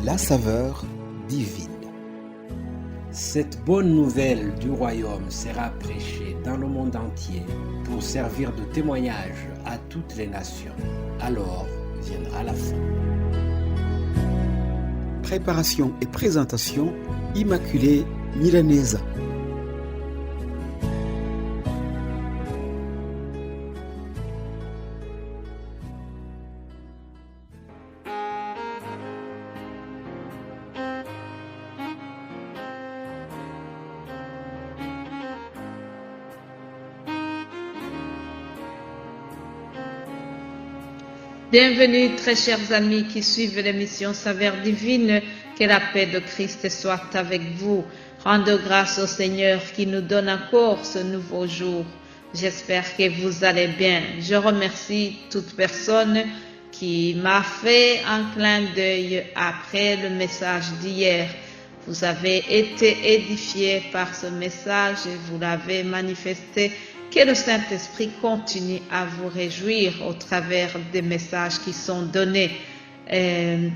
la saveur divine. Cette bonne nouvelle du royaume sera prêchée dans le monde entier pour servir de témoignage à toutes les nations. Alors viendra la fin. Préparation et présentation, Immaculée Milanesa. Bienvenue, très chers amis qui suivent l'émission Saveur divine. Que la paix de Christ soit avec vous. Rendez grâce au Seigneur qui nous donne encore ce nouveau jour. J'espère que vous allez bien. Je remercie toute personne qui m'a fait un clin d'œil après le message d'hier. Vous avez été édifiés par ce message et vous l'avez manifesté. Que le Saint-Esprit continue à vous réjouir au travers des messages qui sont donnés.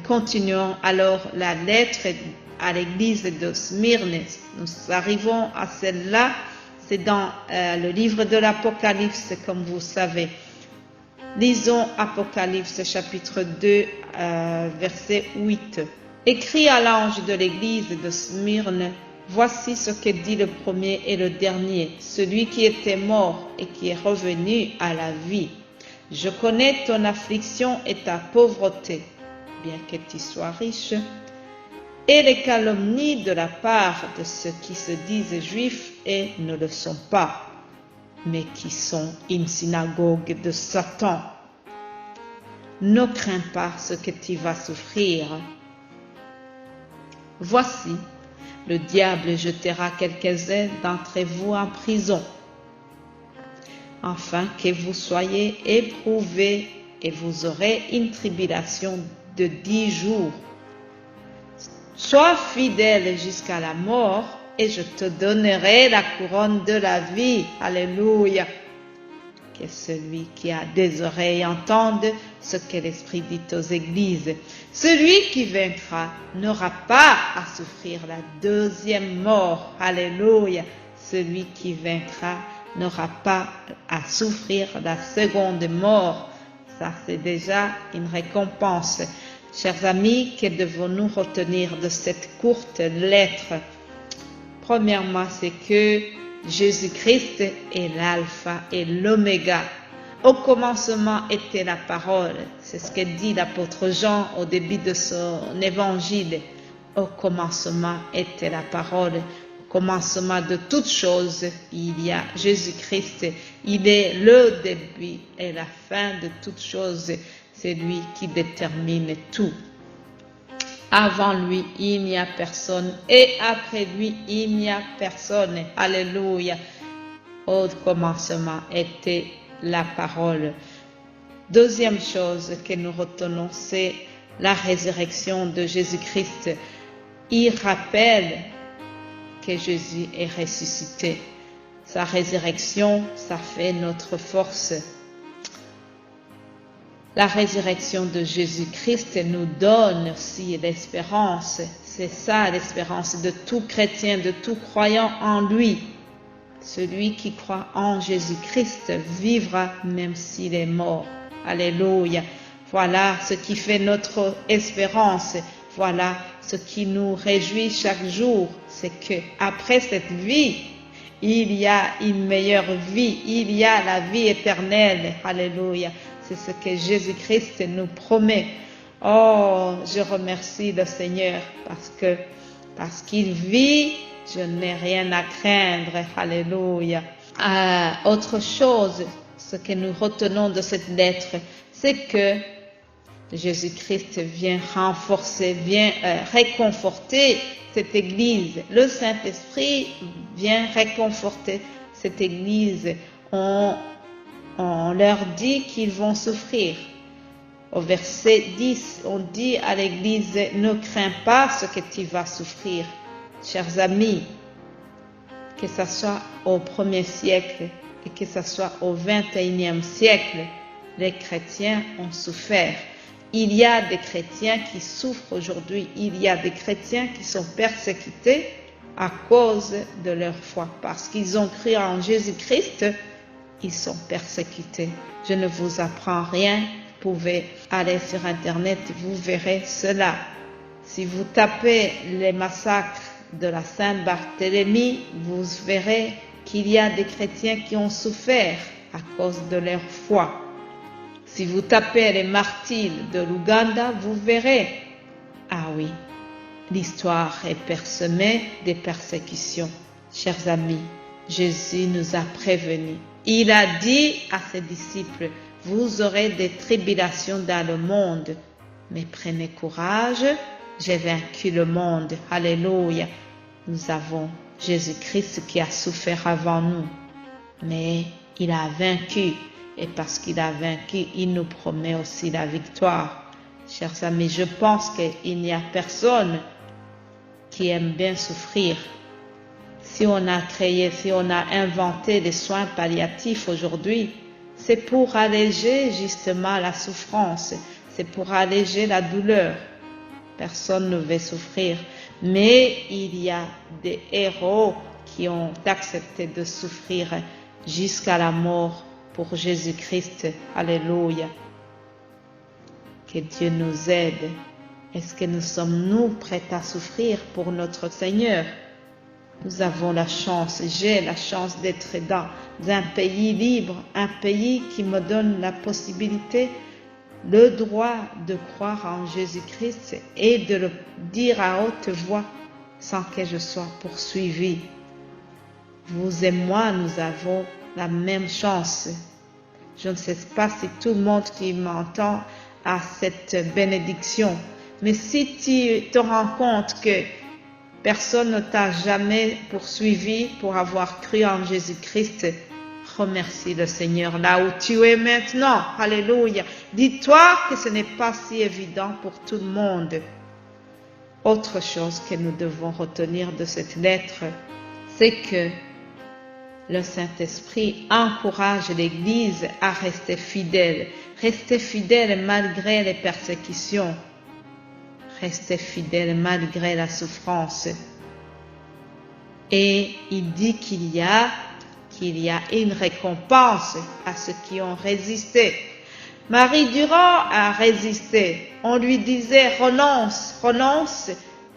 Continuons alors la lettre à l'église de Smyrne. Nous arrivons à celle-là. C'est dans le livre de l'Apocalypse, comme vous savez. Lisons Apocalypse chapitre 2, verset 8. Écrit à l'ange de l'église de Smyrne. Voici ce que dit le premier et le dernier, celui qui était mort et qui est revenu à la vie. Je connais ton affliction et ta pauvreté, bien que tu sois riche, et les calomnies de la part de ceux qui se disent juifs et ne le sont pas, mais qui sont une synagogue de Satan. Ne crains pas ce que tu vas souffrir. Voici, le diable jettera quelques-uns d'entre vous en prison, afin que vous soyez éprouvés et vous aurez une tribulation de 10 jours. Sois fidèle jusqu'à la mort et je te donnerai la couronne de la vie. Alléluia. Que celui qui a des oreilles entende ce que l'Esprit dit aux églises. Celui qui vaincra n'aura pas à souffrir la deuxième mort. Alléluia. Celui qui vaincra n'aura pas à souffrir la seconde mort. Ça, c'est déjà une récompense. Chers amis, que devons-nous retenir de cette courte lettre? Premièrement, c'est que Jésus-Christ est l'alpha et l'oméga. Au commencement était la parole. C'est ce que dit l'apôtre Jean au début de son évangile. Au commencement était la parole. Au commencement de toutes choses, il y a Jésus-Christ. Il est le début et la fin de toutes choses. C'est lui qui détermine tout. Avant lui, il n'y a personne. Et après lui, il n'y a personne. Alléluia. Au commencement était la parole. Deuxième chose que nous retenons, c'est la résurrection de Jésus-Christ. Il rappelle que Jésus est ressuscité. Sa résurrection, ça fait notre force. La résurrection de Jésus-Christ nous donne aussi l'espérance. C'est ça l'espérance de tout chrétien, de tout croyant en lui. Celui qui croit en Jésus-Christ vivra même s'il est mort. Alléluia. Voilà ce qui fait notre espérance. Voilà ce qui nous réjouit chaque jour. C'est que après cette vie, il y a une meilleure vie. Il y a la vie éternelle. Alléluia. C'est ce que Jésus-Christ nous promet. Oh, je remercie le Seigneur parce qu'il vit, je n'ai rien à craindre. Alléluia. Autre chose, ce que nous retenons de cette lettre, c'est que Jésus-Christ vient renforcer, vient réconforter cette église. Le Saint-Esprit vient réconforter cette église. On leur dit qu'ils vont souffrir. Au verset 10, on dit à l'église, ne crains pas ce que tu vas souffrir. Chers amis, que ce soit au 1er siècle et que ce soit au 21e siècle, les chrétiens ont souffert. Il y a des chrétiens qui souffrent aujourd'hui. Il y a des chrétiens qui sont persécutés à cause de leur foi. Parce qu'ils ont cru en Jésus-Christ, ils sont persécutés. Je ne vous apprends rien. Vous pouvez aller sur Internet, vous verrez cela. Si vous tapez les massacres de la Saint-Barthélemy, vous verrez qu'il y a des chrétiens qui ont souffert à cause de leur foi. Si vous tapez les martyrs de l'Ouganda, vous verrez. Ah oui, l'histoire est parsemée des persécutions. Chers amis, Jésus nous a prévenus. Il a dit à ses disciples, vous aurez des tribulations dans le monde, mais prenez courage, j'ai vaincu le monde. Alléluia. Nous avons Jésus-Christ qui a souffert avant nous, mais il a vaincu. Et parce qu'il a vaincu, il nous promet aussi la victoire. Chers amis, je pense qu'il n'y a personne qui aime bien souffrir. Si on a inventé des soins palliatifs aujourd'hui, c'est pour alléger justement la souffrance, c'est pour alléger la douleur. Personne ne veut souffrir, mais il y a des héros qui ont accepté de souffrir jusqu'à la mort pour Jésus-Christ. Alléluia. Que Dieu nous aide. Est-ce que nous sommes prêts à souffrir pour notre Seigneur? Nous avons la chance, j'ai la chance d'être dans un pays libre, un pays qui me donne la possibilité, le droit de croire en Jésus-Christ et de le dire à haute voix sans que je sois poursuivi. Vous et moi, nous avons la même chance. Je ne sais pas si tout le monde qui m'entend a cette bénédiction, mais si tu te rends compte que personne ne t'a jamais poursuivi pour avoir cru en Jésus-Christ, remercie le Seigneur là où tu es maintenant. Alléluia. Dis-toi que ce n'est pas si évident pour tout le monde. Autre chose que nous devons retenir de cette lettre, c'est que le Saint-Esprit encourage l'Église à rester fidèle malgré les persécutions, rester fidèle malgré la souffrance. Et il dit qu'il y a une récompense à ceux qui ont résisté. Marie Durand a résisté. On lui disait renonce,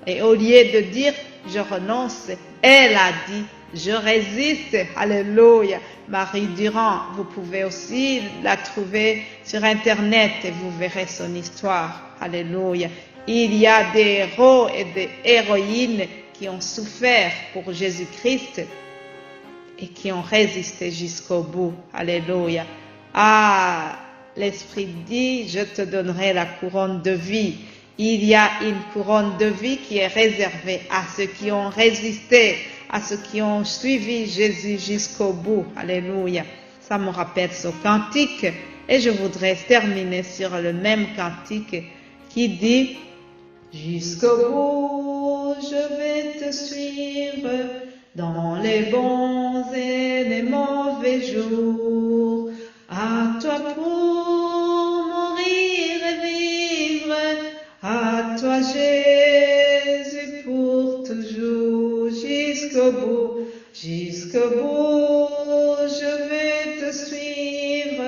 et au lieu de dire je renonce, elle a dit je résiste. Alléluia. Marie Durand, vous pouvez aussi la trouver sur Internet et vous verrez son histoire. Alléluia. Il y a des héros et des héroïnes qui ont souffert pour Jésus-Christ et qui ont résisté jusqu'au bout. Alléluia. Ah, l'Esprit dit, je te donnerai la couronne de vie. Il y a une couronne de vie qui est réservée à ceux qui ont résisté, à ceux qui ont suivi Jésus jusqu'au bout. Alléluia. Ça me rappelle ce cantique et je voudrais terminer sur le même cantique qui dit « Jusqu'au bout, je vais te suivre dans les bons et les mauvais jours. À toi pour mourir et vivre, à toi Jésus pour toujours. Jusqu'au bout, je vais te suivre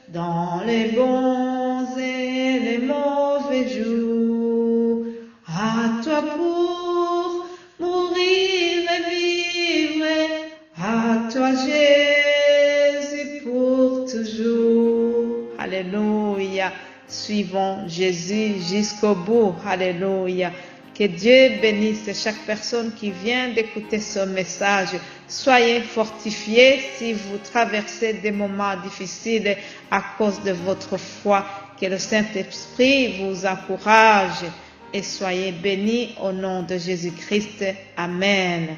dans les bons et les mauvais jours. À toi pour mourir et vivre, à toi Jésus pour toujours. Alléluia. Suivons Jésus jusqu'au bout. Alléluia. Que Dieu bénisse chaque personne qui vient d'écouter ce message. Soyez fortifiés si vous traversez des moments difficiles à cause de votre foi. Que le Saint-Esprit vous encourage et soyez bénis au nom de Jésus-Christ. Amen.